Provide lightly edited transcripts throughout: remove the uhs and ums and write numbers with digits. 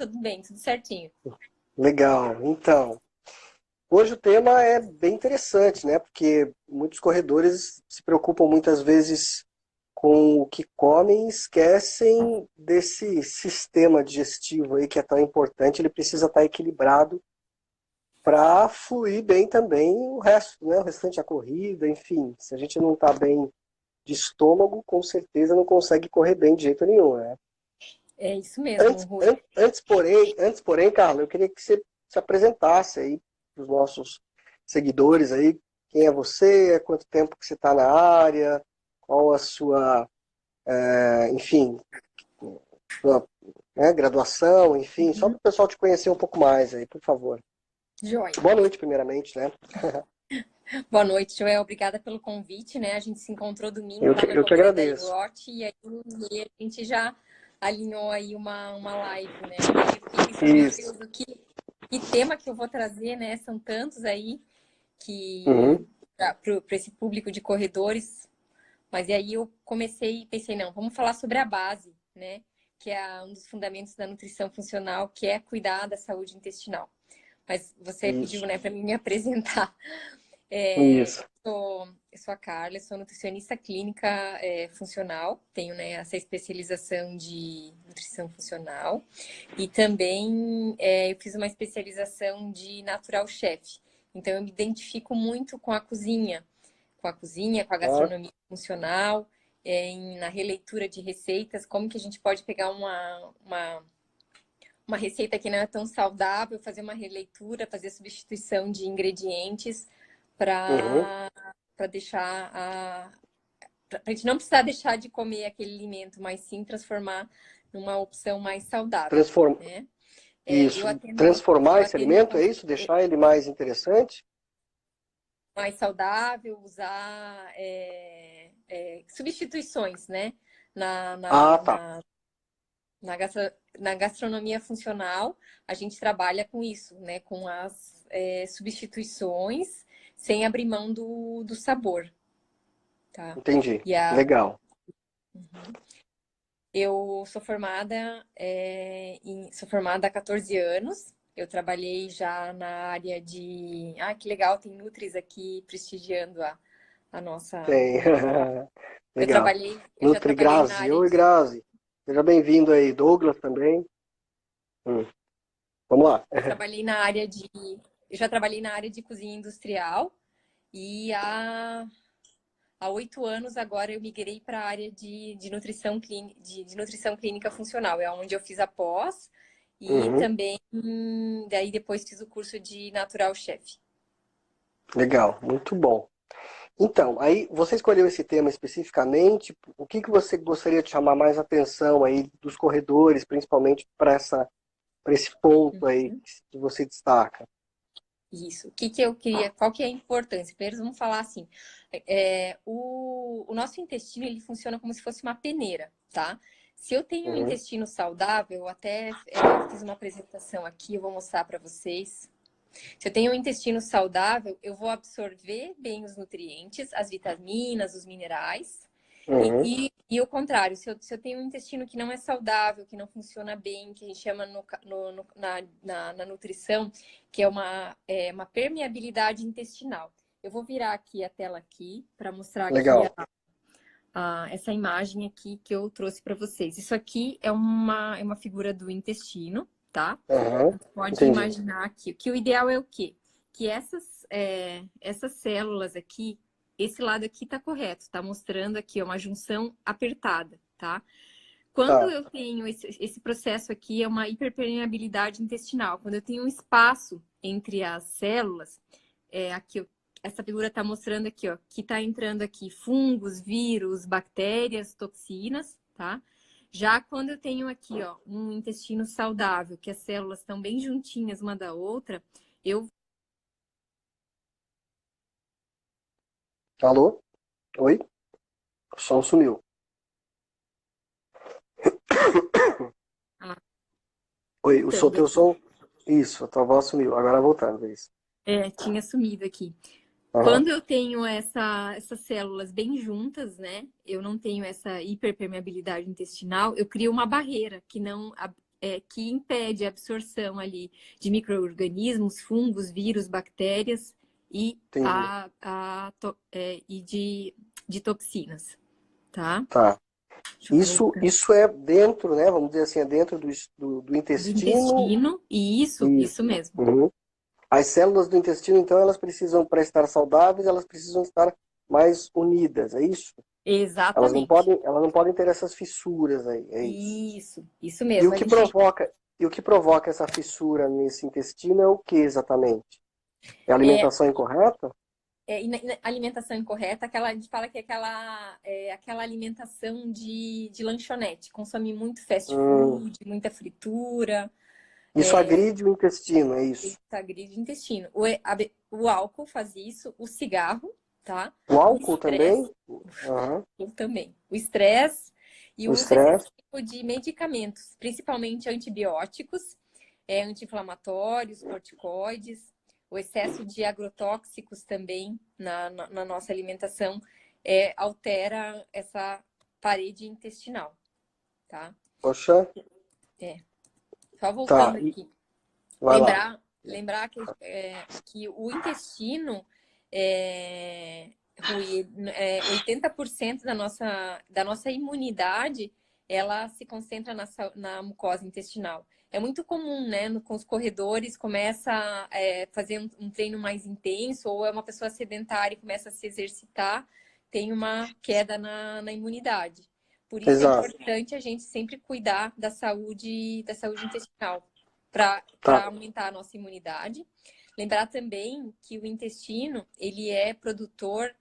tudo bem, tudo certinho. Legal. Então, hoje o tema é bem interessante, né? Porque muitos corredores se preocupam muitas vezes com o que comem e esquecem desse sistema digestivo aí que é tão importante. Ele precisa estar equilibrado para fluir bem também o resto, né? O restante da corrida, enfim. Se a gente não está bem de estômago, com certeza não consegue correr bem de jeito nenhum, né? É isso mesmo, Rui. Antes, porém, Carla, eu queria que você se apresentasse aí para os nossos seguidores aí. Quem é você? Há quanto tempo que você está na área? Qual a sua, enfim, sua, né, graduação, enfim, só para Uhum. o pessoal te conhecer um pouco mais aí, por favor. Joia. Boa noite, primeiramente, né? Boa noite, Joel. Obrigada pelo convite, né? A gente se encontrou domingo Eu lá que, na eu que corrida da agradeço. IROT e a gente já alinhou aí uma live, né? E aí eu fiquei super Isso. curioso que tema que eu vou trazer, né? São tantos aí que Uhum. para esse público de corredores. Mas e aí eu comecei e pensei, não, vamos falar sobre a base, né? Que é um dos fundamentos da nutrição funcional, que é cuidar da saúde intestinal. Mas você pediu, Isso. né, para mim me apresentar. Isso. Eu sou a Carla, sou nutricionista clínica funcional, tenho, né, essa especialização de nutrição funcional e também eu fiz uma especialização de natural chef. Então eu me identifico muito com a Ah, gastronomia funcional, na releitura de receitas, como que a gente pode pegar uma receita que não é tão saudável, fazer uma releitura, fazer substituição de ingredientes uhum. para deixar para a gente não precisar deixar de comer aquele alimento, mas sim transformar numa opção mais saudável, Transform... né? Eu Isso. atendo, Transformar eu esse atendo alimento, é isso? Deixar ele mais interessante? mais saudável, usar substituições, né? Na, Ah, na, tá. na, na gastronomia funcional, a gente trabalha com isso, né? Com as substituições, sem abrir mão do sabor, tá? Entendi. E a, Legal. Uhum. Eu sou formada há 14 anos. Eu trabalhei já na área de. Ah, que legal, tem Nutris aqui prestigiando a nossa Tem. reunião. Legal. Eu já Nutri trabalhei na Grazi. área Oi, de. Grazi. Seja bem-vindo aí. Douglas também. Hum, Vamos lá. Eu trabalhei na área de. Eu já trabalhei na área de cozinha industrial e há 8 anos agora eu migrei para a área de nutrição clínica, de nutrição clínica funcional. É onde eu fiz a pós e Uhum, também daí depois fiz o curso de Natural Chef. legal. Muito bom. Então, aí você escolheu esse tema especificamente. O que que você gostaria de chamar mais atenção aí dos corredores, principalmente para esse ponto aí que você destaca? Isso. O que que eu queria? Qual que é a importância? Primeiro, vamos falar assim. O nosso intestino ele funciona como se fosse uma peneira, tá? Se eu tenho um Uhum, intestino saudável, eu até fiz uma apresentação aqui, eu vou mostrar para vocês. Se eu tenho um intestino saudável, eu vou absorver bem os nutrientes, as vitaminas, os minerais. uhum, E o contrário, se eu tenho um intestino que não é saudável, que não funciona bem, que a gente chama na nutrição, que é uma permeabilidade intestinal. Eu vou virar aqui a tela aqui para mostrar aqui legal. essa imagem aqui que eu trouxe para vocês. Isso aqui é uma figura do intestino, tá? Uhum, Pode entendi. imaginar aqui. Que o ideal é o quê? Que essas células aqui, esse lado aqui tá correto, tá mostrando aqui ó, uma junção apertada, tá? Quando Tá. eu tenho esse processo aqui, é uma hiperpermeabilidade intestinal. Quando eu tenho um espaço entre as células, aqui, ó, essa figura tá mostrando aqui, ó, que tá entrando aqui fungos, vírus, bactérias, toxinas, tá? Já quando eu tenho aqui, ó, um intestino saudável, que as células estão bem juntinhas uma da outra, eu Alô? Oi? O som sumiu. ah, Oi, o voltando teu aqui. som. Isso, a tua voz sumiu. Agora voltando, é isso. Tinha sumido aqui. Aham. Quando eu tenho essas células bem juntas, né? Eu não tenho essa hiperpermeabilidade intestinal, eu crio uma barreira que impede a absorção ali de micro-organismos, fungos, vírus, bactérias e, Entendi. de toxinas, tá? Tá. Deixa eu voltar. Isso é dentro, né? Vamos dizer assim, é dentro do Do intestino. intestino, e isso Isso. mesmo. Uhum. As células do intestino, então, elas precisam, para estar saudáveis, elas precisam estar mais unidas, é isso? Exatamente. Elas não podem ter essas fissuras aí, é isso. Isso E o mesmo. A que gente, provoca, e o que provoca essa fissura nesse intestino é o que exatamente? É a é, alimentação incorreta? alimentação incorreta, a gente fala que aquela alimentação de lanchonete, consome muito fast Hum, food, muita fritura, isso agride o intestino, é isso. agride o intestino. O álcool faz isso, o cigarro, tá? O O álcool também? estresse, Aham. eu também. O estresse e O o uso estresse? excessivo de medicamentos, principalmente antibióticos, anti-inflamatórios, corticoides, o excesso de agrotóxicos também na nossa alimentação altera essa parede intestinal, tá? Poxa, Só tá. voltando aqui. Vai lá. Lembrar que o intestino, Rui, 80% da nossa imunidade, ela se concentra na mucosa intestinal. É muito comum, né, com os corredores, começa a fazer um treino mais intenso, ou é uma pessoa sedentária e começa a se exercitar, tem uma queda na imunidade. Por isso é Exato. importante a gente sempre cuidar da saúde intestinal Tá. para aumentar a nossa imunidade. Lembrar também que o intestino, ele é produtor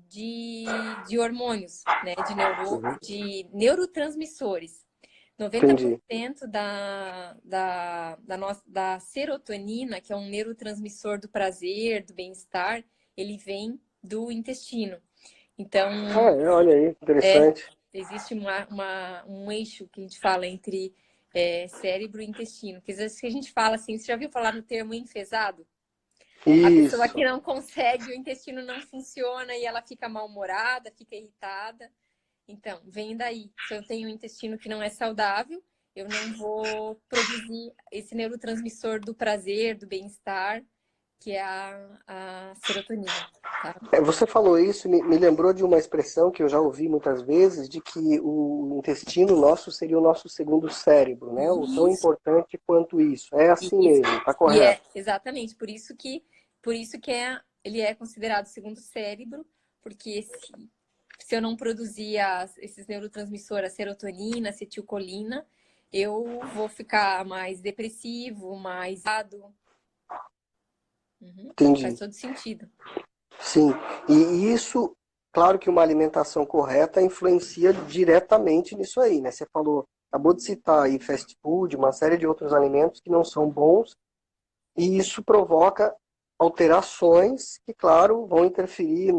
de hormônios, né? Uhum. De neurotransmissores. Entendi. 90% da serotonina, que é um neurotransmissor do prazer, do bem-estar, ele vem do intestino. Então, Ah, olha aí, interessante. existe um eixo que a gente fala entre cérebro e intestino. Que às vezes que a gente fala assim, você já viu falar no termo enfesado? A pessoa que Isso. não consegue, o intestino não funciona e ela fica mal-humorada, fica irritada. Então, vem daí. Se eu tenho um intestino que não é saudável, eu não vou produzir esse neurotransmissor do prazer, do bem-estar, que é a serotonina, tá? Você falou isso, me lembrou de uma expressão que eu já ouvi muitas vezes, de que o intestino nosso seria o nosso segundo cérebro, né? Ou tão Isso. importante quanto isso. É assim Isso. mesmo, tá E correto. é exatamente por isso que ele é considerado segundo cérebro, porque se eu não produzir esses neurotransmissores, a serotonina, a acetilcolina, eu vou ficar mais depressivo, mais dado. Faz Entendi. todo sentido. Sim. E isso, claro que uma alimentação correta influencia diretamente nisso aí, né? Você falou, acabou de citar aí fast food, uma série de outros alimentos que não são bons, e isso provoca alterações que, claro, vão interferir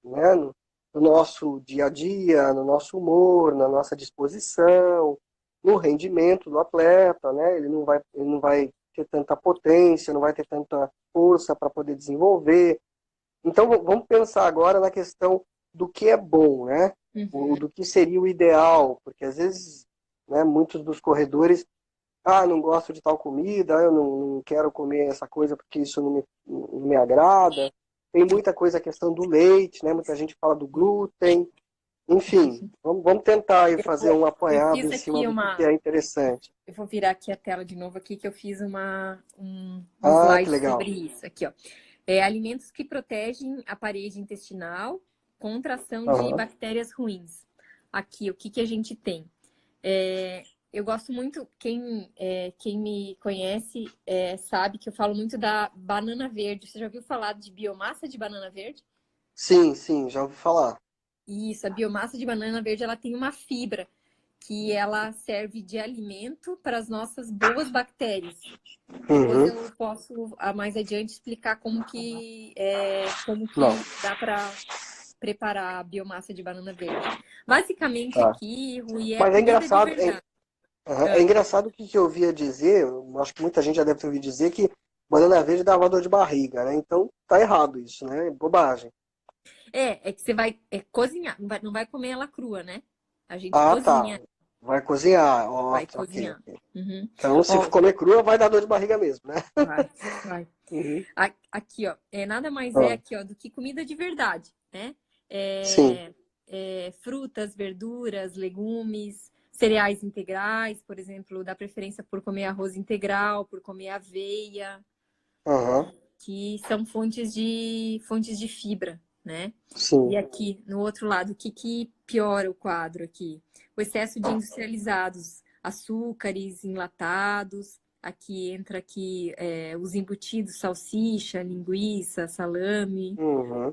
né, no nosso dia a dia, no nosso humor, na nossa disposição, no rendimento do atleta, né? Ele não vai ter tanta potência, não vai ter tanta força para poder desenvolver. Então, vamos pensar agora na questão do que é bom, né? Uhum. Do que seria o ideal, porque às vezes, né, muitos dos corredores não gosto de tal comida, eu não quero comer essa coisa porque isso não me agrada. Tem muita coisa a questão do leite, né? Muita gente fala do glúten. Enfim, vamos tentar aí fazer um Eu apanhado fiz em cima aqui do que é interessante. eu vou virar aqui a tela de novo aqui, que eu fiz um Ah, que slide legal. sobre isso. Aqui, ó. Alimentos que protegem a parede intestinal contra a ação de Aham. bactérias ruins. Aqui, o que que a gente tem? Eu gosto muito, quem me conhece sabe que eu falo muito da banana verde. Você já ouviu falar de biomassa de banana verde? Sim, sim, já ouvi falar. Isso, a biomassa de banana verde, ela tem uma fibra que ela serve de alimento para as nossas boas bactérias. Depois Uhum. eu posso, mais adiante, explicar como Não, que dá para preparar a biomassa de banana verde. Basicamente tá. aqui, Rui, é a Mas é comida de engraçado, verdade. aham, é Ah, engraçado o que eu ouvia dizer, eu acho que muita gente já deve ter ouvido dizer que banana verde dava dor de barriga, né? Então tá errado isso, né? Bobagem. é que você vai cozinhar, não vai comer ela crua, né? A gente Ah, tá. cozinha. Vai cozinhar. Vai Ok, cozinhar. ok. Uhum. Então, se Ó, comer crua, vai dar dor de barriga mesmo, né? vai, vai. Uhum. Aqui, ó, nada mais é Ah, aqui, ó, do que comida de verdade, né? sim. Frutas, verduras, legumes, cereais integrais, por exemplo, dá preferência por comer arroz integral, por comer aveia, Aham, que são fontes de fibra, né? E sim. aqui, no outro lado, o que que piora o quadro aqui? O excesso de industrializados, açúcares, enlatados. Aqui entra aqui os embutidos, salsicha, linguiça, salame, Uhum.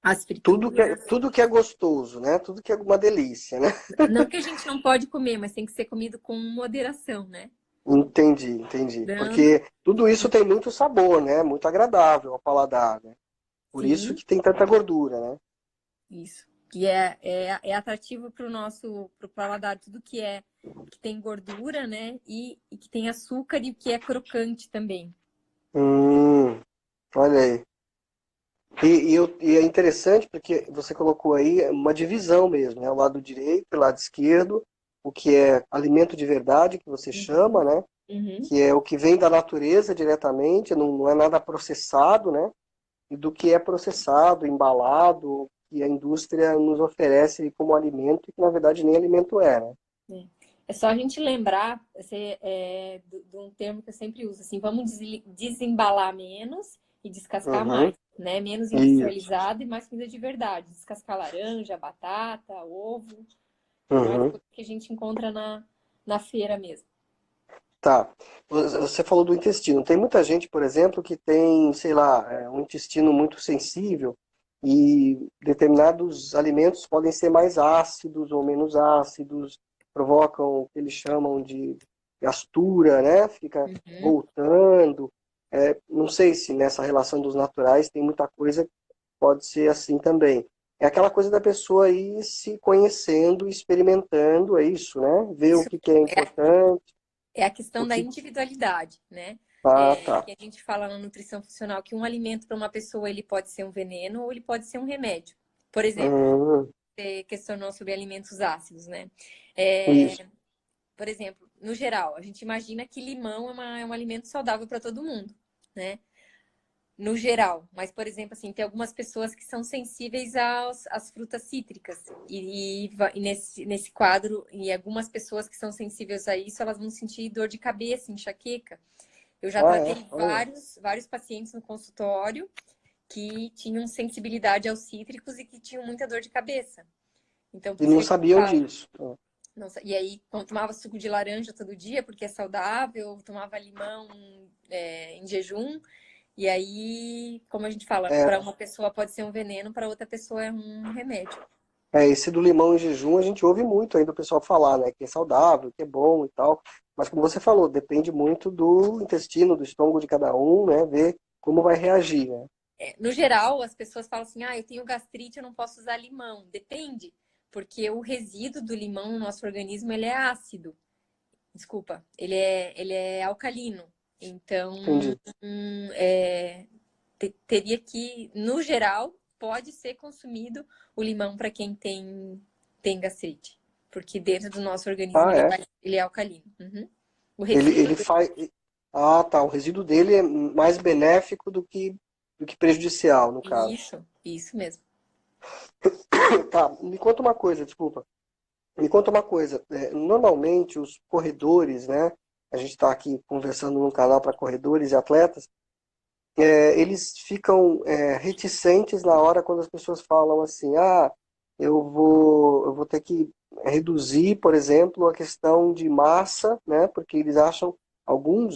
as frituras. Tudo que é gostoso, né? Tudo que é uma delícia, né? Não que a gente não pode comer, mas tem que ser comido com moderação, né? Entendi, entendi. Dando, Porque tudo isso tem muito sabor, né? Muito agradável ao paladar, né? Por isso sim, que tem tanta gordura, né? isso. Que é atrativo para o nosso pro paladar, tudo que tem gordura, né? E que tem açúcar e que é crocante também. Hum, olha aí. E é interessante porque você colocou aí uma divisão mesmo, né? O lado direito e o lado esquerdo, o que é alimento de verdade, que você chama, Uhum, né? uhum. Que é o que vem da natureza diretamente, não é nada processado, né? E do que é processado, embalado, que a indústria nos oferece como alimento, e que na verdade nem alimento é, né? É só a gente lembrar de um termo que eu sempre uso, assim, vamos desembalar menos e descascar Uhum, mais, né? Menos isso. industrializado e mais comida de verdade. Descascar laranja, batata, ovo, mais Uhum. coisa que a gente encontra na feira mesmo. Tá. Você falou do intestino. Tem muita gente, por exemplo, que tem, sei lá, um intestino muito sensível e determinados alimentos podem ser mais ácidos ou menos ácidos, provocam o que eles chamam de gastura, né? Fica Uhum. voltando. Não sei se nessa relação dos naturais tem muita coisa que pode ser assim também. É aquela coisa da pessoa ir se conhecendo, experimentando, é isso, né? Ver o Isso que que é importante. é a O questão da que individualidade, né? Ah, tá. Que a gente fala na nutrição funcional que um alimento para uma pessoa ele pode ser um veneno ou ele pode ser um remédio. Por exemplo, Hum, você questionou sobre alimentos ácidos, né? isso. Por exemplo, no geral, a gente imagina que limão é um alimento saudável para todo mundo, né? No geral, mas, por exemplo, assim, tem algumas pessoas que são sensíveis às frutas cítricas. E nesse quadro, e algumas pessoas que são sensíveis a isso, elas vão sentir dor de cabeça, enxaqueca. Eu já Ah, é? tratei Olha. vários pacientes no consultório que tinham sensibilidade aos cítricos e que tinham muita dor de cabeça. Então, por E isso não que a gente sabiam fala. disso. Nossa, e aí, quando tomava suco de laranja todo dia, porque é saudável, tomava limão em jejum, e aí, como a gente fala, É, para uma pessoa pode ser um veneno, para outra pessoa é um remédio. esse do limão em jejum a gente ouve muito ainda o pessoal falar, né? Que é saudável, que é bom e tal. Mas como você falou, depende muito do intestino, do estômago de cada um, né? Ver como vai reagir, né? No geral, as pessoas falam assim: ah, eu tenho gastrite, eu não posso usar limão. Depende, porque o resíduo do limão no nosso organismo ele é ácido. Desculpa, ele é alcalino. Então, Entendi. teria que, no geral, pode ser consumido o limão para quem tem gastrite. Porque dentro do nosso organismo Ah, é. ele é alcalino. Uhum. O Ele resíduo faz. Ah, tá. O resíduo dele é mais benéfico do que prejudicial, no caso. isso mesmo. Tá, me conta uma coisa, desculpa. Me conta uma coisa, normalmente os corredores, né? A gente está aqui conversando num canal para corredores e atletas, eles ficam reticentes na hora quando as pessoas falam assim, eu vou ter que reduzir, por exemplo, a questão de massa, né? Porque eles acham,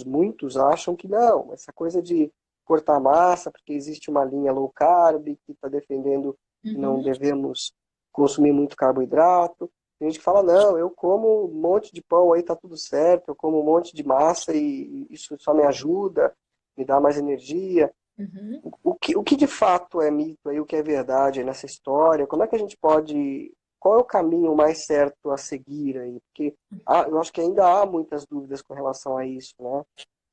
muitos acham que não, essa coisa de cortar massa, porque existe uma linha low carb que está defendendo que não Uhum. devemos consumir muito carboidrato. Tem gente que fala, não, eu como um monte de pão aí, tá tudo certo, eu como um monte de massa e isso só me ajuda, me dá mais energia. Uhum. O que de fato é mito aí, o que é verdade nessa história? Como é que a gente pode. Qual é o caminho mais certo a seguir aí? Porque eu acho que ainda há muitas dúvidas com relação a isso, né?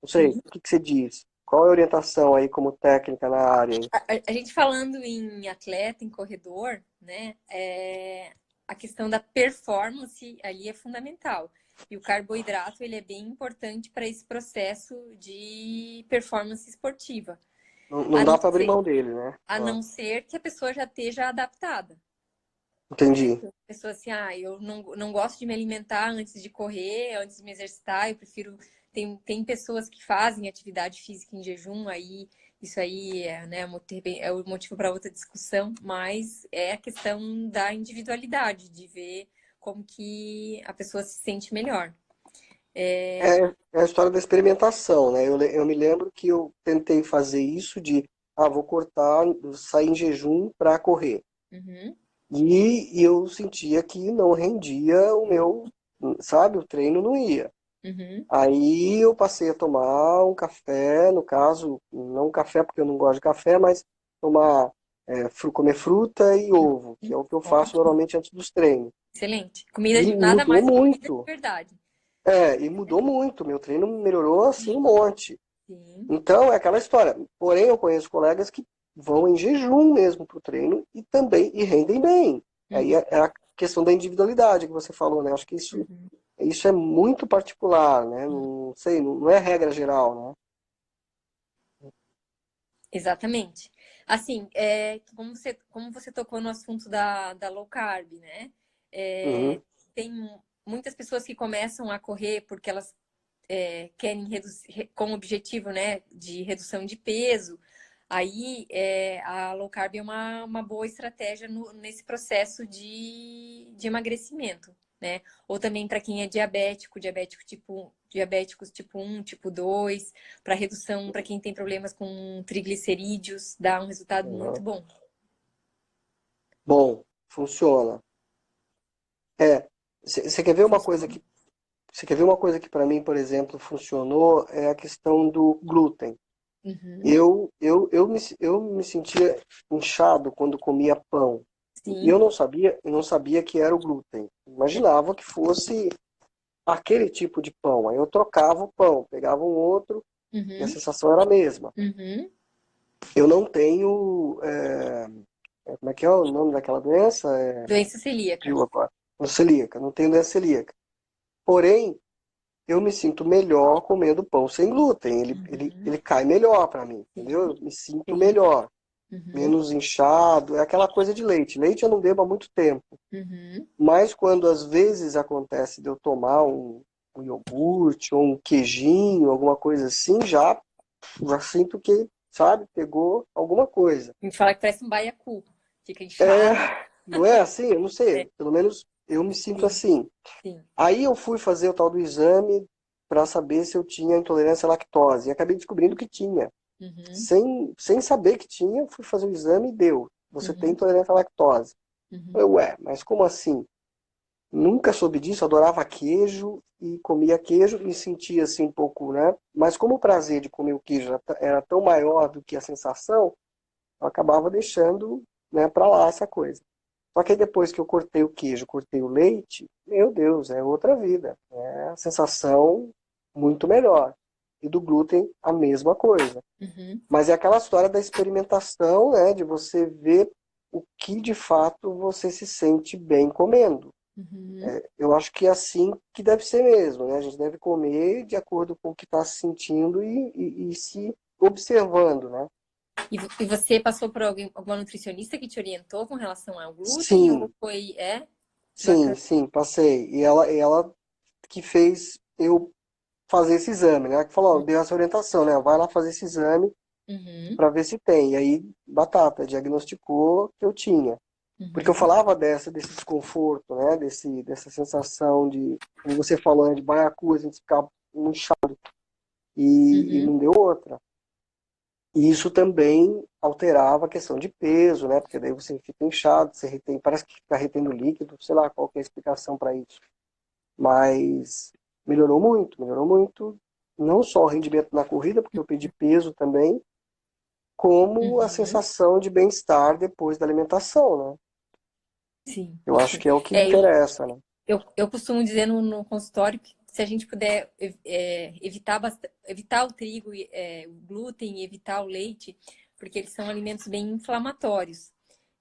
Não sei, Sim. o que você diz? Qual é a orientação aí como técnica na área aí? A gente falando em atleta, em corredor, né? a questão da performance ali é fundamental. E o carboidrato, ele é bem importante para esse processo de performance esportiva. Não dá para abrir mão dele, né? A não ser que a pessoa já esteja adaptada. Entendi. A pessoa assim, eu não gosto de me alimentar antes de correr, antes de me exercitar, eu prefiro... Tem pessoas que fazem atividade física em jejum, aí isso aí é, né, é o motivo para outra discussão, mas é a questão da individualidade, de ver como que a pessoa se sente melhor. É a história da experimentação, né? Eu me lembro que eu tentei fazer isso de, vou cortar, sair em jejum para correr. Uhum, E eu sentia que não rendia o meu, sabe, o treino não ia. uhum, Aí eu passei a tomar um café, no caso, não um café porque eu não gosto de café, mas tomar, comer fruta e ovo, que é o que eu faço ótimo, normalmente antes dos treinos. excelente. Comida E de, nada mudou mais do que comida de muito. verdade. E mudou muito. Meu treino melhorou assim um monte. Sim. Então, é aquela história. Porém, eu conheço colegas que vão em jejum mesmo para o treino e também e rendem bem. Aí Uhum, é a questão da individualidade que você falou, né? Acho que uhum, isso é muito particular, né? uhum. Não sei, não é regra geral, Exatamente. Assim, como você tocou no assunto da low carb, né? né? É, Uhum. tem muitas pessoas que começam a correr porque elas querem reduzir, com o objetivo, né, de redução de peso. Aí a low carb é uma boa estratégia nesse processo de emagrecimento, né? Ou também para quem é diabéticos tipo um tipo 2 para redução, para quem tem problemas com triglicerídeos, dá um resultado muito Uhum. bom. Bom, funciona. É, você quer ver uma coisa Funciona. que você quer ver uma coisa que para mim, por exemplo, funcionou é a questão do glúten. Uhum. Eu me sentia inchado quando comia pão. E Sim. eu não sabia que era o glúten. Imaginava que fosse aquele tipo de pão. Aí eu trocava o pão, pegava um outro e a Uhum. sensação era a mesma. Uhum. Eu não tenho, como é que é o nome daquela doença? Doença celíaca. Fugiu agora. Celíaca, não tenho doença celíaca. Porém, eu me sinto melhor comendo pão sem glúten. Uhum. Ele cai melhor para mim, entendeu? Sim. Eu me sinto Sim. melhor. Uhum. Menos inchado, é aquela coisa de leite. Leite eu não bebo há muito tempo, Uhum. mas quando às vezes acontece de eu tomar um iogurte ou um queijinho, alguma coisa assim, já sinto que, sabe, pegou alguma coisa. A gente fala que parece um baiacu. Fica É, inchado. não é assim? Eu não sei, É, pelo menos eu me sinto sim, assim. sim. Aí eu fui fazer o tal do exame para saber se eu tinha intolerância à lactose e acabei descobrindo que tinha. Uhum. Sem saber que tinha, fui fazer o exame e deu. Você tem Uhum. intolerância à lactose. Uhum. Eu, mas como assim? Nunca soube disso, adorava queijo e comia queijo e sentia assim um pouco, né? Mas como o prazer de comer o queijo era tão maior do que a sensação, eu acabava deixando, né, para lá essa coisa. Só que aí depois que eu cortei o queijo, cortei o leite, meu Deus, é outra vida. É a sensação muito melhor. E do glúten, a mesma coisa. Uhum. Mas é aquela história da experimentação, né, de você ver o que de fato você se sente bem comendo. Uhum. Eu acho que é assim que deve ser mesmo, né? A gente deve comer de acordo com o que está se sentindo e se observando, né? E você passou por alguma nutricionista que te orientou com relação ao glúten ou Sim, foi, sim, bacana? sim, passei. E ela que fez eu fazer esse exame, né? Que falou, ó, deu essa orientação, né? Vai lá fazer esse exame Uhum. para ver se tem. E aí, batata, diagnosticou que eu tinha. Porque eu Uhum. falava desse desconforto, né? Dessa sensação de, como você falou, né? De baiacu, a gente ficar inchado e Uhum. não deu outra. E isso também alterava a questão de peso, né? Porque daí você fica inchado, você retém, parece que fica retendo líquido, sei lá qual que é a explicação para isso. Mas melhorou muito, não só o rendimento na corrida, porque eu perdi peso também, como a Uhum. sensação de bem-estar depois da alimentação, né? Sim, Eu acho sim. que é o que É, eu, interessa, né? eu costumo dizer no consultório que se a gente puder evitar o trigo, o glúten e evitar o leite, porque eles são alimentos bem inflamatórios.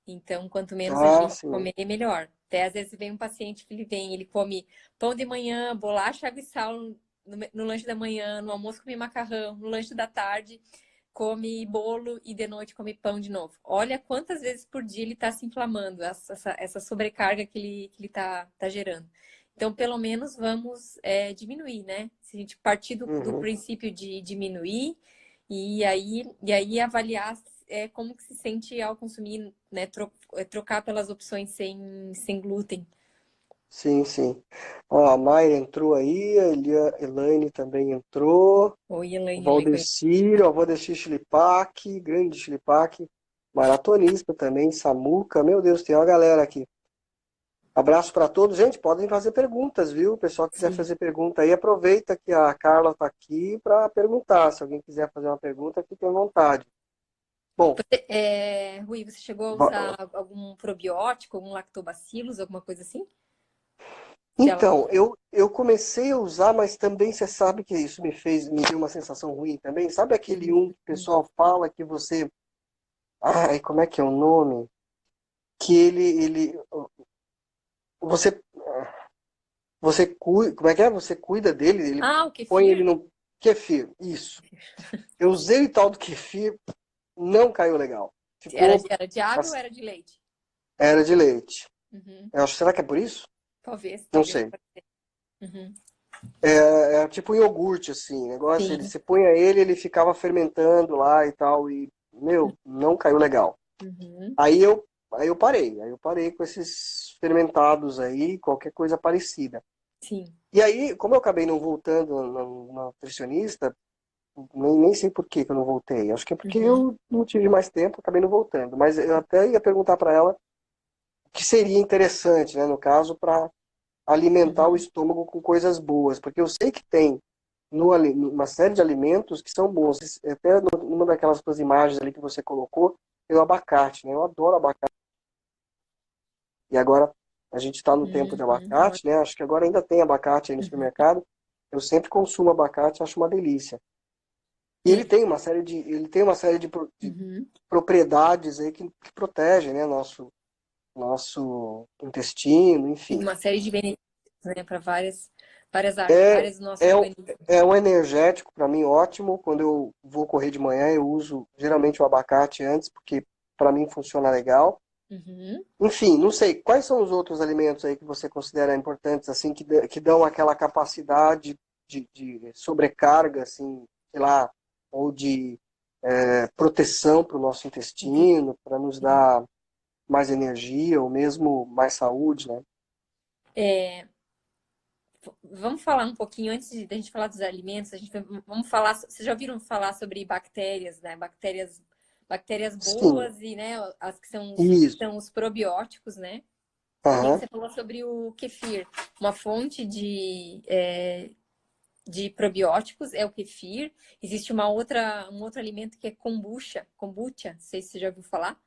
Então, quanto menos a Ah, gente sim. comer, melhor. Até às vezes vem um paciente que ele come pão de manhã, bolacha, água e sal no lanche da manhã, no almoço come macarrão, no lanche da tarde come bolo e de noite come pão de novo. Olha quantas vezes por dia ele está se inflamando, essa sobrecarga que ele tá gerando. Então, pelo menos vamos diminuir, né? Se a gente partir do Uhum. princípio de diminuir e aí avaliar como que se sente ao consumir, né? Trocar pelas opções sem glúten. Sim, sim. Ó, a Mayra entrou aí, a Elaine também entrou. Oi, O Elaine, Valdecir, ó, o Valdecir Chilipaque, grande Chilipaque, maratonista também, Samuca, meu Deus, tem uma galera aqui. Abraço para todos. Gente, podem fazer perguntas, viu? O pessoal que quiser Sim. fazer pergunta aí, aproveita que a Carla está aqui para perguntar. Se alguém quiser fazer uma pergunta, fique à vontade. Bom, Rui, você chegou a va- usar algum probiótico, algum lactobacillus, alguma coisa assim? Já... então, eu comecei a usar, mas também você sabe que isso me deu uma sensação ruim também. Sabe aquele um que o pessoal fala que você. Ai, como é que é o nome? Que você, como é que é? Você cuida dele, ele Ah, o põe ele kefir? no kefir. Isso. Eu usei o tal do kefir, não caiu legal. Era Ficou, de água ou era de leite? era de leite. Uhum. Eu acho, será que é por isso? Talvez, Não talvez. sei. Uhum. É tipo um iogurte, assim, negócio, Sim. você punha ele, ele ficava fermentando lá e tal, e, meu, não caiu legal. Uhum. Aí eu, aí eu parei com esses fermentados aí, qualquer coisa parecida. Sim. E aí, como eu acabei não voltando na nutricionista, nem sei por que eu não voltei. Acho que é porque Uhum. eu não tive mais tempo, acabei não voltando. Mas eu até ia perguntar para ela o que seria interessante, né, no caso, para alimentar o Uhum. estômago com coisas boas. Porque eu sei que tem uma série de alimentos que são bons. Até numa daquelas suas imagens ali que você colocou, tem o abacate, né? Eu adoro abacate. E agora a gente está no tempo de Uhum. abacate, né? Acho que agora ainda tem abacate aí no Uhum. supermercado. Eu sempre consumo abacate, acho uma delícia. E É. ele tem uma série de Uhum. propriedades aí que protegem, né, nosso intestino, Tem enfim. uma série de benefícios, né, para várias É, áreas do nosso é, organismo. é um energético para mim ótimo. Quando eu vou correr de manhã, eu uso geralmente o abacate antes, porque para mim funciona legal. Uhum. Enfim, não sei, quais são os outros alimentos aí que você considera importantes, assim, que dão aquela capacidade de sobrecarga, assim, sei lá, ou de proteção para o nosso Uhum. intestino, para nos dar mais energia ou mesmo mais saúde, né? É, vamos falar um pouquinho, antes da gente falar dos alimentos, vamos falar, vocês já ouviram falar sobre bactérias, né? Bactérias Sim, boas e, né, as que isso. são os probióticos, né? E Aham. você falou sobre o kefir, uma fonte de probióticos é o kefir. Existe um outro alimento que é kombucha, não sei se você já ouviu falar.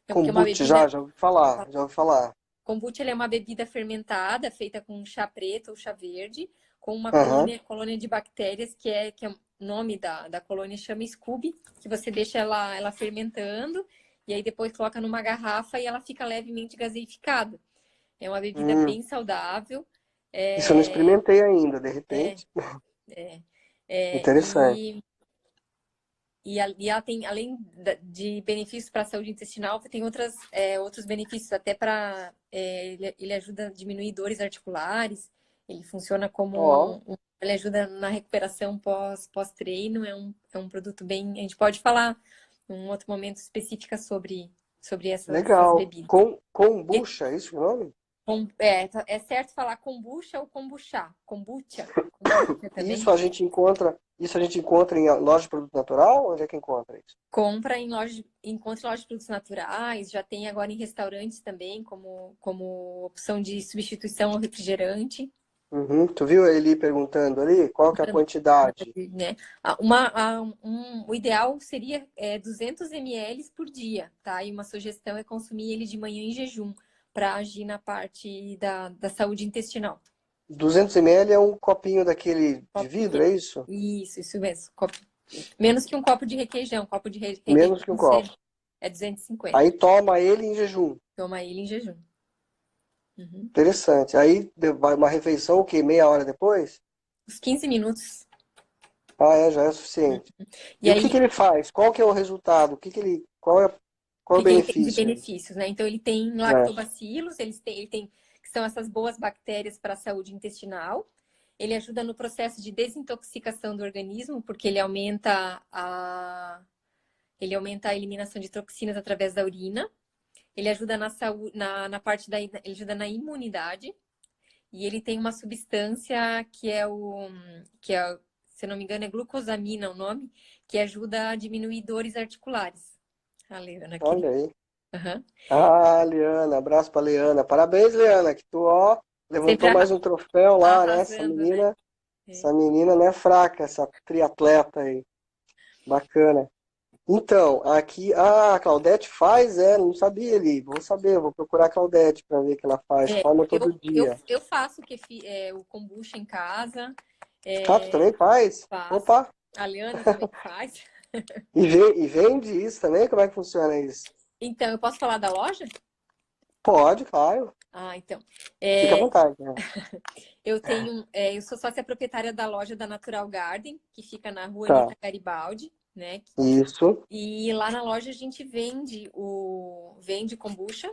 Que é uma Kombucha, bebida. já ouvi falar, já ouvi falar. Kombucha ele é uma bebida fermentada, feita com chá preto ou chá verde, com uma Aham. colônia de bactérias, que é o nome da colônia chama Scooby, que você deixa ela fermentando, e aí depois coloca numa garrafa e ela fica levemente gaseificada. É uma bebida Hum. bem saudável. Isso eu não É, experimentei ainda, de é, repente. é, é, Interessante. e ela tem, além de benefícios para a saúde intestinal, tem outros benefícios, até para. Ele ajuda a diminuir dores articulares, ele funciona como Ó, ele ajuda na recuperação pós-treino, é um produto bem. A gente pode falar em um outro momento específica sobre essas legal. bebidas. E, Kombucha, é isso o nome? é certo falar kombucha ou kombucha? Kombucha também. Isso a gente encontra em loja de produto natural? Onde é que encontra isso? Encontra em lojas de produtos naturais, já tem agora em restaurantes também, como opção de substituição ao refrigerante, Uhum. Tu viu ele perguntando ali qual que é a quantidade? né? O ideal seria 200 ml por dia, tá? E uma sugestão é consumir ele de manhã em jejum, para agir na parte da saúde intestinal. 200 ml é um copinho daquele de Copo de vidro, é isso? Isso mesmo. Menos que um copo de requeijão. Um copo de Menos que um requeijão copo. é 250. Aí toma ele em jejum. Toma ele em jejum. Uhum. Interessante. Aí vai uma refeição, o quê? Meia hora depois? Uns 15 minutos. Ah, já é suficiente. E E o que que aí, ele faz? Qual que é o resultado? o Qual é o que que ele tem de benefício aí? benefícios, né? Então, ele tem É. lactobacilos, ele tem, que são essas boas bactérias para a saúde intestinal. Ele ajuda no processo de desintoxicação do organismo, porque ele aumenta a eliminação de toxinas através da urina. Ele ajuda na saúde, na parte ele ajuda na imunidade. E ele tem uma substância que é, se eu não me engano, é glucosamina o nome, que ajuda a diminuir dores articulares. A Leana aqui. Olha aí. Aham. Ah, Liana, abraço pra Liana. Parabéns, Liana, que tu, ó, Sempre levantou mais um troféu lá, né? arrasando, né? É. Essa menina não é fraca, essa triatleta aí. Bacana. Então, aqui, a Claudete faz, não sabia ali. Vou saber, vou procurar a Claudete para ver o que ela faz. É, Toma todo dia. eu faço o kombucha em casa, Ah, tu é, também faz? faço. Opa! A Leana também faz. E vende isso também? Como é que funciona isso? Então, eu posso falar da loja? Pode, claro. Ah, então. Fica à É, vontade, né? eu sou sócia proprietária da loja da Natural Garden, que fica na rua Tá. Anitta Garibaldi, né? Isso. E lá na loja a gente vende kombucha,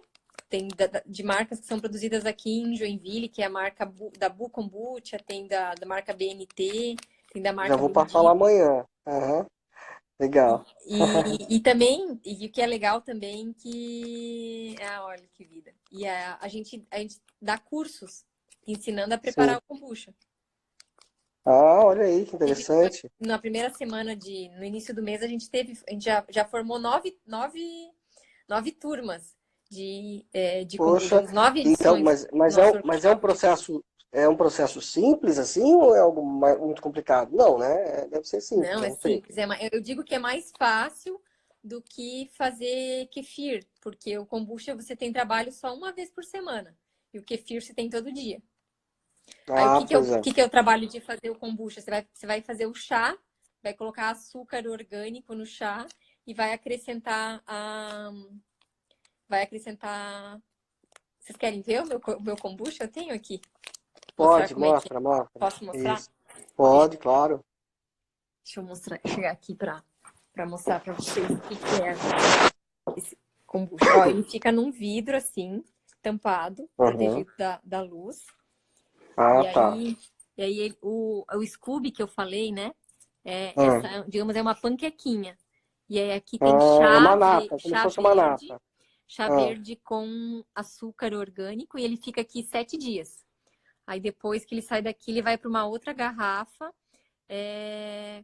tem de marcas que são produzidas aqui em Joinville, que é a marca da Bu Kombucha, tem da marca BNT, tem da Já marca vou passar lá Bendito. amanhã. Aham. Legal. E também, e o que é legal também olha que vida. E a gente dá cursos ensinando a preparar Sim. o kombucha. Ah, olha aí, que Teve, interessante. na primeira semana no início do mês, a gente já formou nove turmas de kombucha, Poxa, uns 9 então, edições do mas nosso mas é workshop. é um processo simples assim ou é algo muito complicado? Não, né? Deve ser simples, Não, é não sei. simples. Eu digo que é mais fácil do que fazer kefir, porque o kombucha você tem trabalho só uma vez por semana. E o kefir você tem todo dia. Aí Ah, pois o é. que que é o trabalho de fazer o kombucha? Você vai fazer o chá, vai colocar açúcar orgânico no chá e vai acrescentar. Vocês querem ver o meu kombucha? Eu tenho aqui. Mostrar Pode, como é que é. mostra, mostra. Posso mostrar? Isso. Pode, claro. Deixa eu mostrar, chegar aqui para mostrar para vocês o que que é esse kombucha. Ó, ele fica num vidro assim, tampado, Uhum. protegido da luz. Ah, E tá. aí, o Scooby que eu falei, né? Hum. Digamos, é uma panquequinha. E aí aqui tem Ah, é uma nata, como se fosse uma nata. chá Ah, verde com açúcar orgânico e ele fica aqui 7 dias. Aí depois que ele sai daqui, ele vai para uma outra garrafa,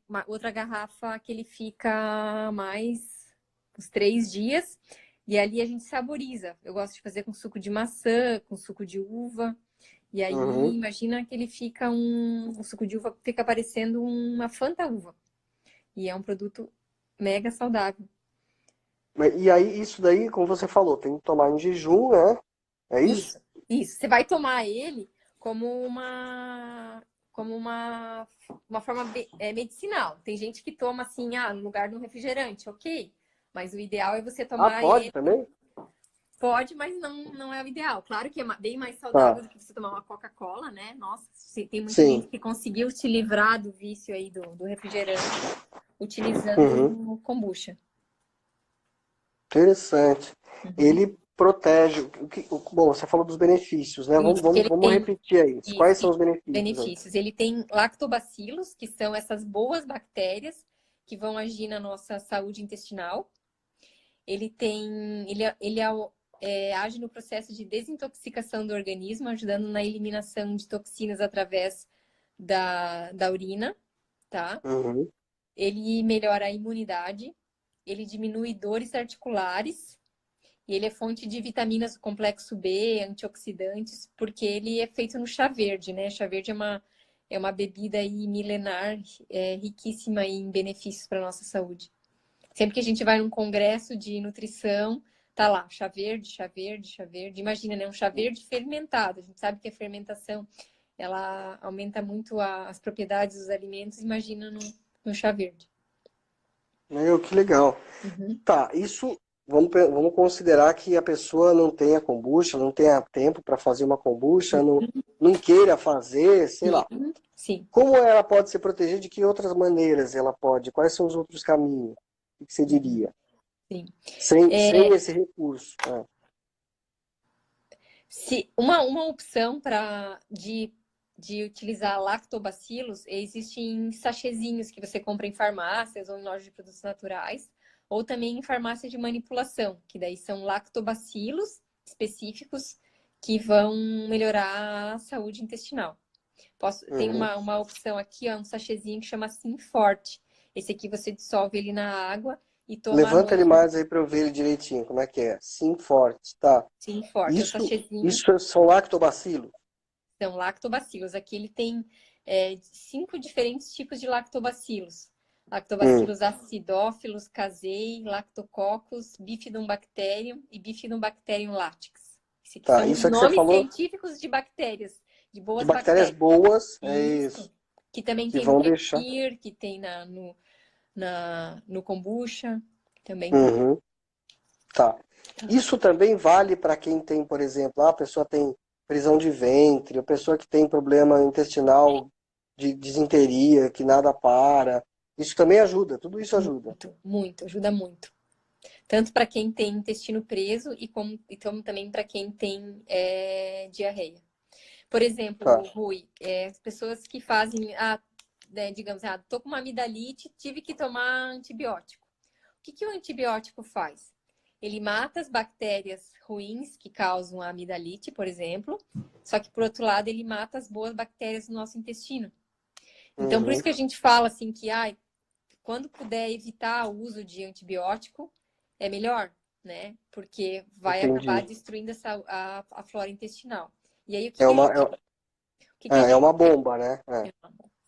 uma outra garrafa que ele fica mais uns 3 dias. E ali a gente saboriza. Eu gosto de fazer com suco de maçã, com suco de uva. E aí, uhum. imagina que ele fica o suco de uva fica parecendo uma Fanta uva. E é um produto mega saudável. E aí, isso daí, como você falou, tem que tomar em jejum, né? É isso? Isso, isso. Você vai tomar ele como uma forma medicinal. Tem gente que toma assim, no lugar de um refrigerante, ok. Mas o ideal é você Ah, tomar pode ele. também? Pode, mas não é o ideal. Claro que é bem mais Tá. saudável do que você tomar uma Coca-Cola, né? Nossa, tem muita gente Sim. que conseguiu se livrar do vício aí do refrigerante utilizando Uhum. o kombucha. Interessante. Uhum. Ele protege. Bom, você falou dos benefícios, né? Isso, que ele Vamos tem repetir aí. isso, Quais são os benefícios aí? benefícios. Ele tem lactobacilos, que são essas boas bactérias que vão agir na nossa saúde intestinal. Ele tem, ele age no processo de desintoxicação do organismo, ajudando na eliminação de toxinas através da urina, tá? Uhum. Ele melhora a imunidade, ele diminui dores articulares, e ele é fonte de vitaminas do complexo B, antioxidantes, porque ele é feito no chá verde, né? Chá verde é uma bebida aí milenar, riquíssima em benefícios para a nossa saúde. Sempre que a gente vai num congresso de nutrição, tá lá, chá verde, chá verde, chá verde. Imagina, né? Um chá verde fermentado. A gente sabe que a fermentação, ela aumenta muito as propriedades dos alimentos. Imagina no chá verde. Meu, que legal. Uhum. Tá, isso. vamos considerar que a pessoa não tenha kombucha, não tenha tempo para fazer uma kombucha, não queira fazer, sei lá. Sim, sim, Como ela pode se proteger? De que outras maneiras ela pode? Quais são os outros caminhos? O que você diria? sim. Sem esse recurso. Se uma opção de utilizar lactobacilos, existem sachêzinhos que você compra em farmácias ou em lojas de produtos naturais, ou também em farmácias de manipulação, que daí são lactobacilos específicos que vão melhorar a saúde intestinal. Tem Uhum. uma opção aqui, ó, um sachêzinho que chama Simforte. Esse aqui você dissolve ele na água e toma à Levanta ele noite. mais aí para eu ver ele direitinho. Como é que é? Sim, forte, tá. Simforte, é um sachêzinho. Isso são lactobacilos? São lactobacilos. Aqui ele tem 5 diferentes tipos de lactobacilos. Hum, Lactobacilos acidófilos, casei, lactococcus, bifidobacterium e bifidobacterium latex. Esses aqui tá. são os Isso é que você nomes falou científicos de bactérias, de de boas bactérias bactérias. boas, é isso. Isso. Que também Que tem no vão deixar. kefir, que tem no kombucha, também tem. Uhum, tá. Isso também vale para quem tem, por exemplo, a pessoa tem prisão de ventre, a pessoa que tem problema intestinal de disenteria, que nada para. Isso também ajuda, tudo isso ajuda. Muito, muito, ajuda muito. Tanto para quem tem intestino preso e como também para quem tem diarreia. Por exemplo, Tá. Rui, as pessoas que fazem, digamos, tô com uma amidalite, tive que tomar antibiótico. O que o antibiótico faz? Ele mata as bactérias ruins que causam a amidalite, por exemplo, só que, por outro lado, ele mata as boas bactérias do nosso intestino. Então, por isso Uhum, que a gente fala assim que, quando puder evitar o uso de antibiótico, é melhor, né? Porque vai acabar entendi. destruindo a flora intestinal. E aí, É uma, o que que a é gente uma bomba, né? É.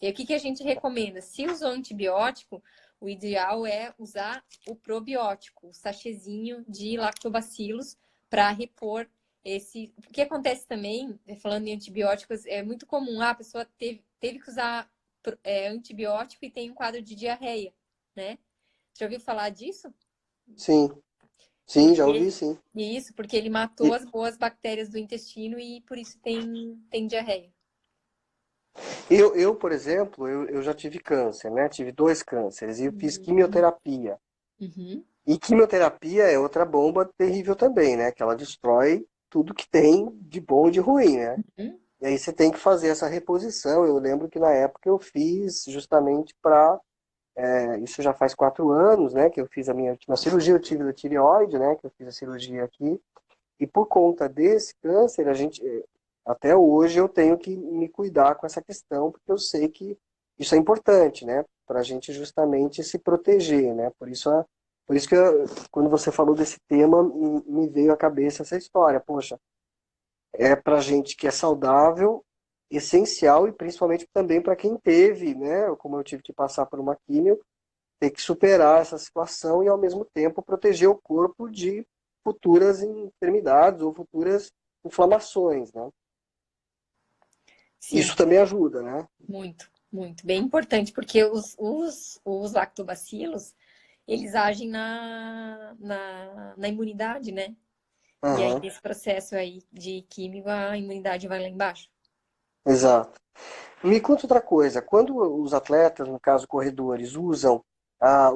e aí, o que que a gente recomenda? Se usou antibiótico, o ideal é usar o probiótico, o sachêzinho de lactobacilos para repor esse. O que acontece também, falando em antibióticos, é muito comum, a pessoa teve que usar antibiótico e tem um quadro de diarreia, né? Já ouviu falar disso? Sim, sim, já ouvi, Porque sim. porque ele matou E as boas bactérias do intestino e por isso tem diarreia. por exemplo, eu já tive câncer, né? Tive dois cânceres e eu fiz Uhum. quimioterapia. Uhum. E quimioterapia é outra bomba terrível também, né? Que ela destrói tudo que tem de bom e de ruim, né? Uhum. E aí você tem que fazer essa reposição. Eu lembro que na época eu fiz justamente para. Isso já faz 4 anos, né? Que eu fiz a minha última cirurgia. Eu tive da tireoide, né? Que eu fiz a cirurgia aqui. E por conta desse câncer, até hoje eu tenho que me cuidar com essa questão, porque eu sei que isso é importante, né? Para a gente justamente se proteger, né? Por isso que quando você falou desse tema, me veio à cabeça essa história. Poxa, é para gente que é saudável, essencial e principalmente também para quem teve, né? Como eu tive que passar por uma químio, ter que superar essa situação e ao mesmo tempo proteger o corpo de futuras enfermidades ou futuras inflamações, né? Isso Sim. também ajuda, né? Muito, muito. Bem importante, porque os lactobacilos, eles agem na imunidade, né? E aí, Aham, nesse processo aí de químico, a imunidade vai lá embaixo. exato. Me conta outra coisa, quando os atletas, no caso corredores, usam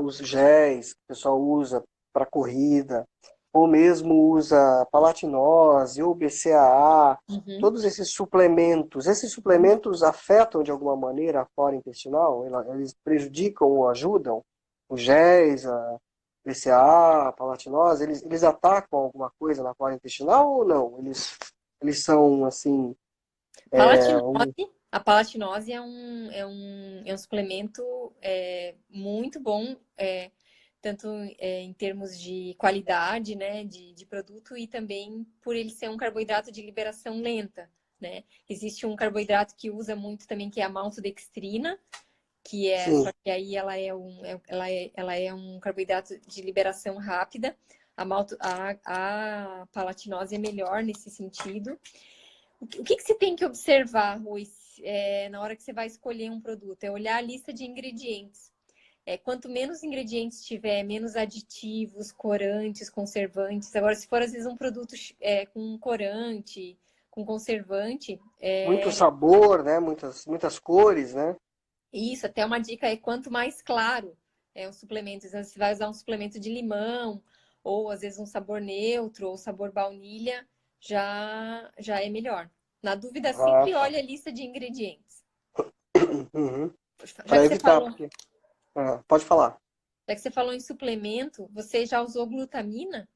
os géis que o pessoal usa para corrida, ou mesmo usa palatinose ou BCAA, Uhum. todos esses suplementos afetam de alguma maneira a flora intestinal? Eles prejudicam ou ajudam? Os géis, a BCAA, a palatinose, eles atacam alguma coisa na flora intestinal ou não? Eles são assim, A palatinose é um suplemento muito bom, tanto em termos de qualidade, né, de produto e também por ele ser um carboidrato de liberação lenta, né? Existe um carboidrato que usa muito também, que é a maltodextrina, só sim. que aí ela é um carboidrato de liberação rápida. A palatinose é melhor nesse sentido. O que você tem que observar, Rui, na hora que você vai escolher um produto? É olhar a lista de ingredientes. quanto menos ingredientes tiver, menos aditivos, corantes, conservantes. Agora, se for às vezes um produto com corante, com conservante, Muito sabor, né? Muitas cores, né? isso, até uma dica é quanto mais claro o suplemento. Então, você vai usar um suplemento de limão, ou às vezes um sabor neutro, ou sabor baunilha, já é melhor. Na dúvida, Ah, sempre tá. olha a lista de ingredientes. Uhum. Já Para que você evitar, falou, porque... pode falar. já que você falou em suplemento, você já usou glutamina?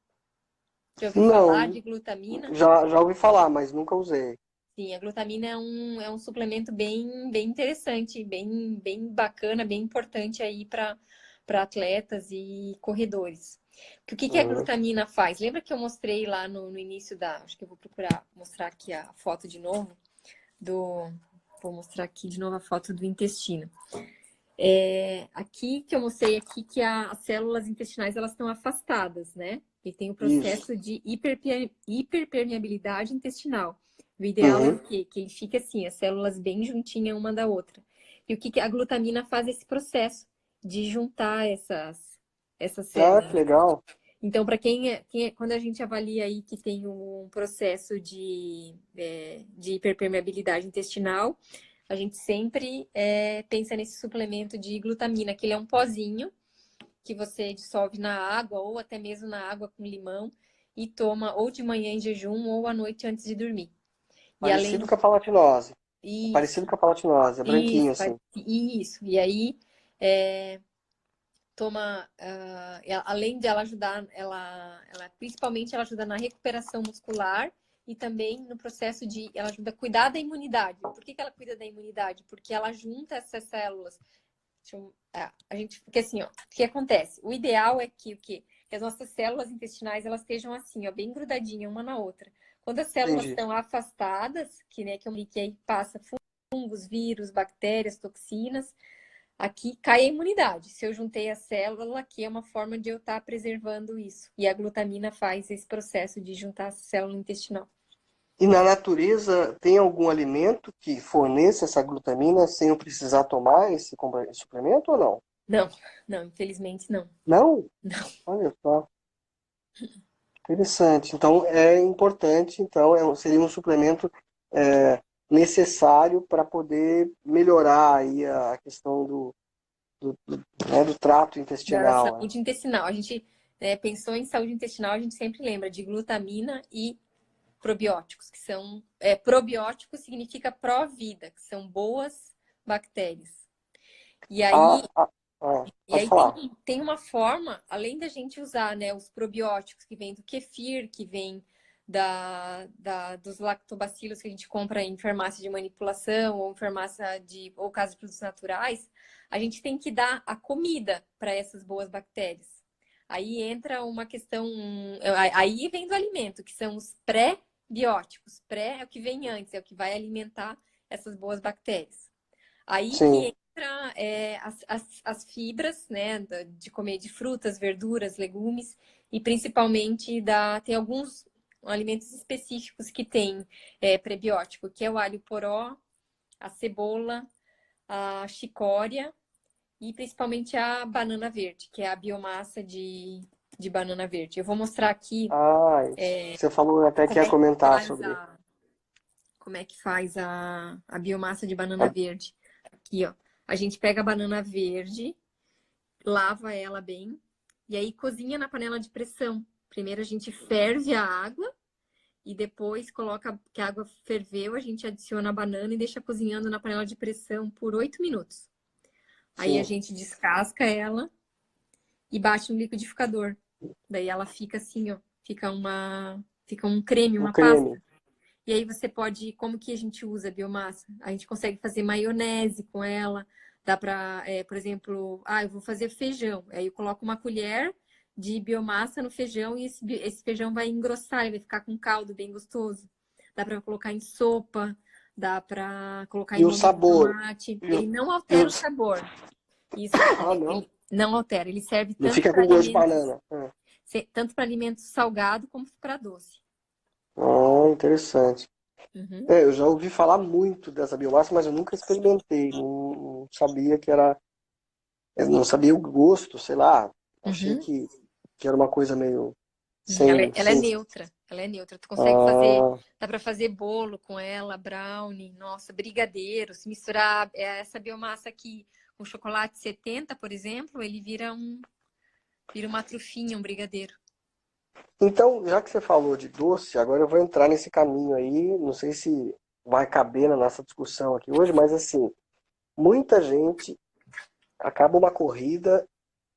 Já ouviu falar Não, de glutamina? já ouvi falar, mas nunca usei. Sim, a glutamina é um suplemento bem interessante, bem bacana, bem importante aí para atletas e corredores. Porque o que a Uhum. glutamina faz? Lembra que eu mostrei lá no início da. Acho que eu vou procurar mostrar aqui a foto de novo do. Vou mostrar aqui de novo a foto do intestino. Aqui que eu mostrei aqui que as células intestinais elas estão afastadas, né? E tem o Isso. processo de hiperpermeabilidade intestinal. O ideal é o Uhum. quê? Que ele fique assim, as células bem juntinhas uma da outra. E o que a glutamina faz esse processo de juntar essas Ah, que células. legal. Então, para quando a gente avalia aí que tem um processo de hiperpermeabilidade intestinal, a gente sempre pensa nesse suplemento de glutamina, que ele é um pozinho que você dissolve na água ou até mesmo na água com limão e toma ou de manhã em jejum ou à noite antes de dormir. E Parecido além com a palatinose. É parecido isso, com a palatinose, é branquinho assim. isso. E aí toma, além de ela ajudar, principalmente ela ajuda na recuperação muscular e também no processo ela ajuda a cuidar da imunidade. Por que ela cuida da imunidade? Porque ela junta essas células. Porque assim, ó, o que acontece? O ideal é que as nossas células intestinais elas estejam assim, ó, bem grudadinhas uma na outra. Quando as células Entendi. estão afastadas, que aí passa fungos, vírus, bactérias, toxinas, aqui cai a imunidade. Se eu juntei a célula, aqui é uma forma de eu estar preservando isso. E a glutamina faz esse processo de juntar a célula intestinal. E na natureza, tem algum alimento que forneça essa glutamina sem eu precisar tomar esse suplemento ou não? Não, não, infelizmente não. Não? Não. Olha só, interessante. Então, é importante, então, seria um suplemento necessário para poder melhorar aí a questão do trato Da intestinal. Né? saúde intestinal. A gente pensou em saúde intestinal, a gente sempre lembra de glutamina e probióticos, que são. Probiótico significa pró-vida, que são boas bactérias. E aí, Ah, ah, ah, e pode aí falar. tem uma forma, além da gente usar, né, os probióticos que vêm do kefir, que vem dos lactobacilos que a gente compra em farmácia de manipulação ou em farmácia ou casa de produtos naturais, a gente tem que dar a comida para essas boas bactérias. Aí entra uma questão, aí vem do alimento, que são os pré-bióticos. Pré é o que vem antes, é o que vai alimentar essas boas bactérias. Aí que Sim. entra as fibras, né, de comer de frutas, verduras, legumes e principalmente tem alguns alimentos específicos que têm prebiótico, que é o alho poró, a cebola, a chicória e principalmente a banana verde, que é a biomassa de banana verde. Eu vou mostrar aqui Ah, você falou até que como ia é que comentar faz sobre. a biomassa de banana a- verde. Aqui, ó. A gente pega a banana verde, lava ela bem e aí cozinha na panela de pressão. Primeiro a gente ferve a água e depois coloca que a água ferveu, a gente adiciona a banana e deixa cozinhando na panela de pressão por 8 minutos. Aí a Sim, gente descasca ela e bate no liquidificador. Daí ela fica assim, ó, fica um creme, um uma creme. pasta. E aí você pode, como que a gente usa a biomassa? A gente consegue fazer maionese com ela. Dá para, por exemplo, eu vou fazer feijão. Aí eu coloco uma colher de biomassa no feijão e esse feijão vai engrossar, ele vai ficar com caldo bem gostoso. Dá para colocar em sopa, dá para colocar E em o molho de sabor. tomate. E Ele o, não e o- altera o sabor. Isso, Ah, não. ele não altera. Ele serve Não tanto fica para com gosto de alimentos, banana. salgado como para doce. Ah, interessante. Uhum. Eu já ouvi falar muito dessa biomassa, mas eu nunca experimentei. Não sabia que era Eu não sabia o gosto, sei lá. Achei Uhum. que era uma coisa meio Ela é sem... neutra. Ela é neutra. Tu consegue fazer, Ah, dá para fazer bolo com ela, brownie, nossa, brigadeiro. Se misturar essa biomassa aqui com chocolate 70, por exemplo, ele vira uma trufinha, um brigadeiro. então, já que você falou de doce, agora eu vou entrar nesse caminho aí. Não sei se vai caber na nossa discussão aqui hoje, mas assim, muita gente acaba uma corrida,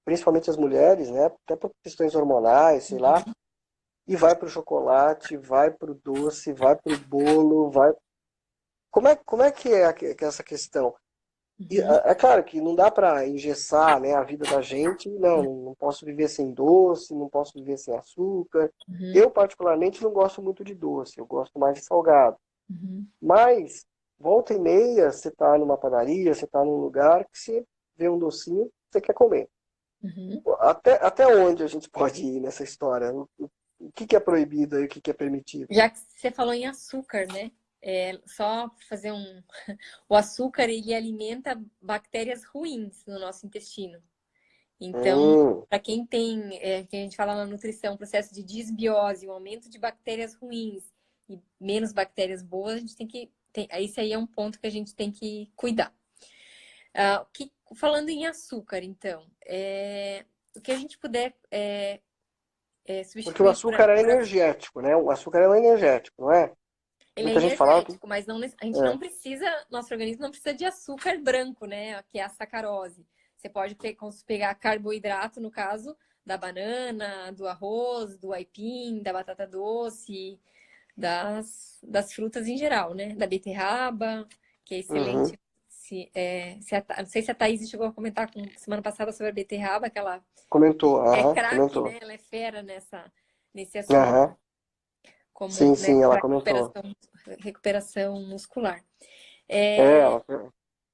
principalmente as mulheres, né? Até por questões hormonais, sei lá, e vai pro chocolate, vai pro doce, vai pro bolo, vai. Como é que é que é essa questão? E Uhum, é claro que não dá para engessar, né, a vida da gente. Não, não posso viver sem doce, não posso viver sem açúcar. uhum, Eu, particularmente, não gosto muito de doce, eu gosto mais de salgado. uhum, Mas, volta e meia, você está numa padaria, você está num lugar que você vê um docinho, você quer comer. uhum. Até onde a gente pode ir nessa história? O que é proibido e o que é permitido? Já que você falou em açúcar, né? É, só fazer um. O açúcar, ele alimenta bactérias ruins no nosso intestino. Então, Hum, para quem tem, que a gente fala na nutrição, processo de disbiose, um aumento de bactérias ruins e menos bactérias boas, a gente tem que. Esse aí é um ponto que a gente tem que cuidar. Falando em açúcar, então, o que a gente puder porque o substituir açúcar é por energético, né? O açúcar é um energético, não é? ele é Muita gente falava que energético, mas a gente não é. precisa, nosso organismo não precisa de açúcar branco, né? Que é a sacarose. Você pode pegar carboidrato, no caso, da banana, do arroz, do aipim, da batata doce, das frutas em geral, né? Da beterraba, que é Uhum. excelente. Não sei se a Thaís chegou a comentar semana passada sobre a beterraba, que ela Comentou, é aham, craque, comentou. né? Ela é fera nesse assunto, Aham. como, Sim, né, sim, ela para comentou. recuperação muscular. É, É,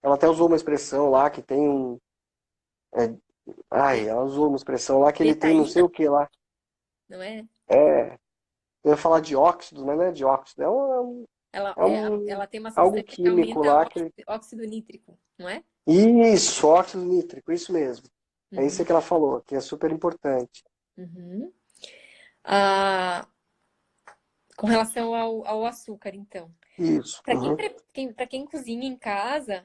ela até usou uma expressão lá que tem um. é, ai, ela usou uma expressão lá que ele tem não sei betaína, o que lá. não é? É, eu ia falar dióxido, mas não é dióxido, é um Ela tem uma algo substância que químico aumenta lá o que. óxido nítrico, não é? Isso, óxido nítrico, isso mesmo. É isso Uhum, que ela falou, que é super importante. uhum. Ah, com relação ao açúcar, então. Isso. Para Uhum. para quem cozinha em casa,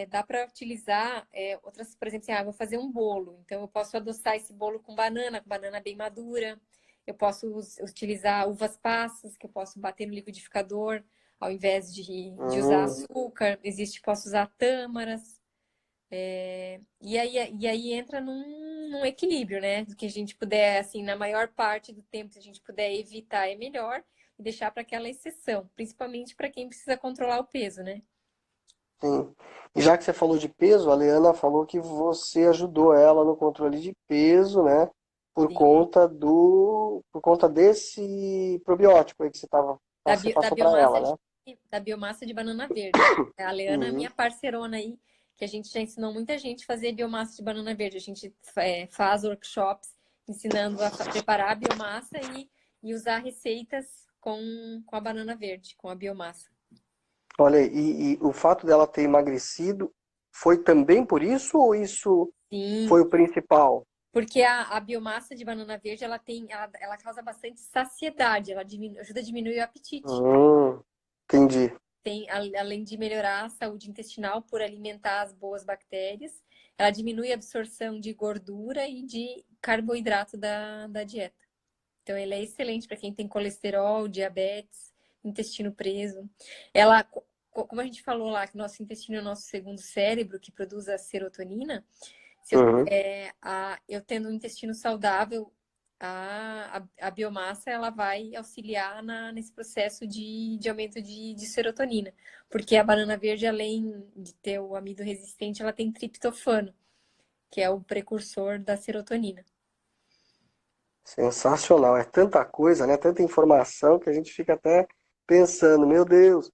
dá para utilizar outras, por exemplo, assim, vou fazer um bolo. Então, eu posso adoçar esse bolo com banana bem madura. Eu posso utilizar uvas passas, que eu posso bater no liquidificador, ao invés de usar Hum, açúcar. Posso usar tâmaras. E aí entra num equilíbrio, né? Do que a gente puder, assim, na maior parte do tempo, se a gente puder evitar, é melhor. E deixar para aquela exceção, principalmente para quem precisa controlar o peso, né? sim. E já que você falou de peso, a Leana falou que você ajudou ela no controle de peso, né? Sim. Por conta desse probiótico aí que você Da passou para ela, né? da biomassa de banana verde. A Leana é Uhum. minha parceirona aí, que a gente já ensinou muita gente a fazer biomassa de banana verde. A gente faz workshops ensinando a preparar a biomassa e usar receitas com a banana verde, com a biomassa. Olha, e o fato dela ter emagrecido foi também por isso ou isso foi Sim, o principal? porque a biomassa de banana verde ela causa bastante saciedade, ajuda a diminuir o apetite. Entendi. Além de melhorar a saúde intestinal por alimentar as boas bactérias, ela diminui a absorção de gordura e de carboidrato da dieta. Então, ela é excelente para quem tem colesterol, diabetes, intestino preso. Ela, como a gente falou lá, que nosso intestino é o nosso segundo cérebro, que produz a serotonina, se eu, Uhum. eu tendo um intestino saudável, a biomassa ela vai auxiliar nesse processo de aumento de serotonina. Porque a banana verde, além de ter o amido resistente, ela tem triptofano, que é o precursor da serotonina. Sensacional. É tanta coisa, né? Tanta informação que a gente fica até pensando, meu Deus.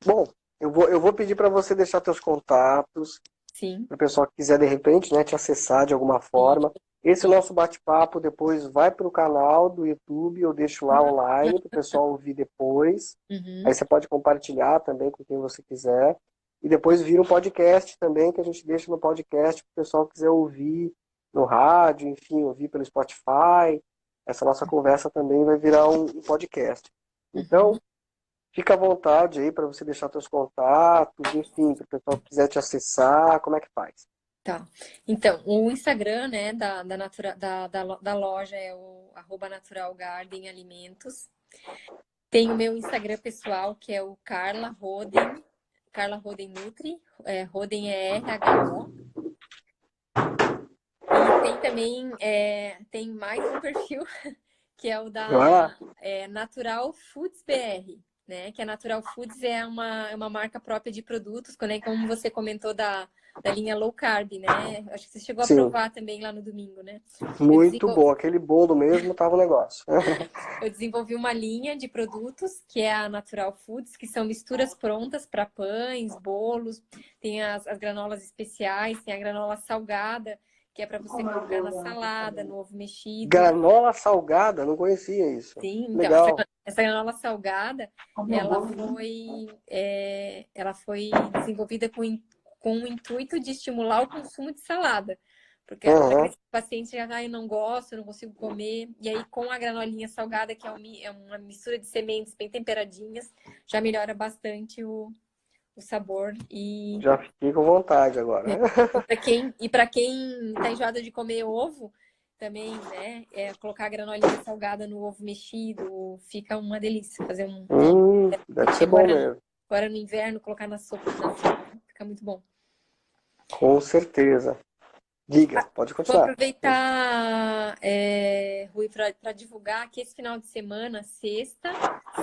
Bom, eu vou pedir para você deixar teus contatos, Sim, para o pessoal que quiser de repente, né, te acessar de alguma sim, forma. Esse sim. nosso bate-papo depois vai para o canal do YouTube, eu deixo lá online para o pessoal ouvir depois. Aí Uhum, você pode compartilhar também com quem você quiser. e depois vira um podcast também, que a gente deixa no podcast para o pessoal que quiser ouvir no rádio, enfim, ouvir pelo Spotify. Essa nossa conversa também vai virar um podcast. Uhum. Então, fica à vontade aí para você deixar seus contatos, enfim, para o pessoal que quiser te acessar, como é que faz? Tá. Então, o Instagram, né, da loja é o @naturalgardenalimentos. Tem o meu Instagram pessoal, que é o Carla Roden, Carla Roden Nutri, Roden é RHO. E tem também, tem mais um perfil, que é o Vai lá. da Natural Foods BR, né? Que a Natural Foods é uma marca própria de produtos, né? Como você comentou da linha low carb, né? Acho que você chegou a Sim, provar também lá no domingo, né? Eu muito desenvol- bom. Aquele bolo mesmo tava um negócio. eu desenvolvi uma linha de produtos que é a Natural Foods, que são misturas prontas para pães, bolos, tem as granolas especiais, tem a granola salgada, que é para você colocar na salada, no ovo mexido. Granola salgada, não conhecia isso. Sim, então, Legal. essa granola salgada, ela foi desenvolvida com o intuito de estimular o consumo de salada. Porque Aham. aqueles pacientes já, eu não gosto, eu não consigo comer. E aí, com a granolinha salgada, que é uma mistura de sementes bem temperadinhas, já melhora bastante o sabor. Já fiquei com vontade agora. E para quem tá enjoado de comer ovo, também, né? Colocar a granolinha salgada no ovo mexido, fica uma delícia. Fazer Deve ser bom agora, mesmo. agora no inverno, colocar na sopa, fica muito bom. Com certeza. Diga, pode Vou continuar. aproveitar, Rui, para divulgar que esse final de semana, sexta,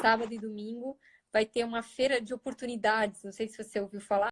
sábado e domingo, vai ter uma feira de oportunidades. Não sei se você ouviu falar.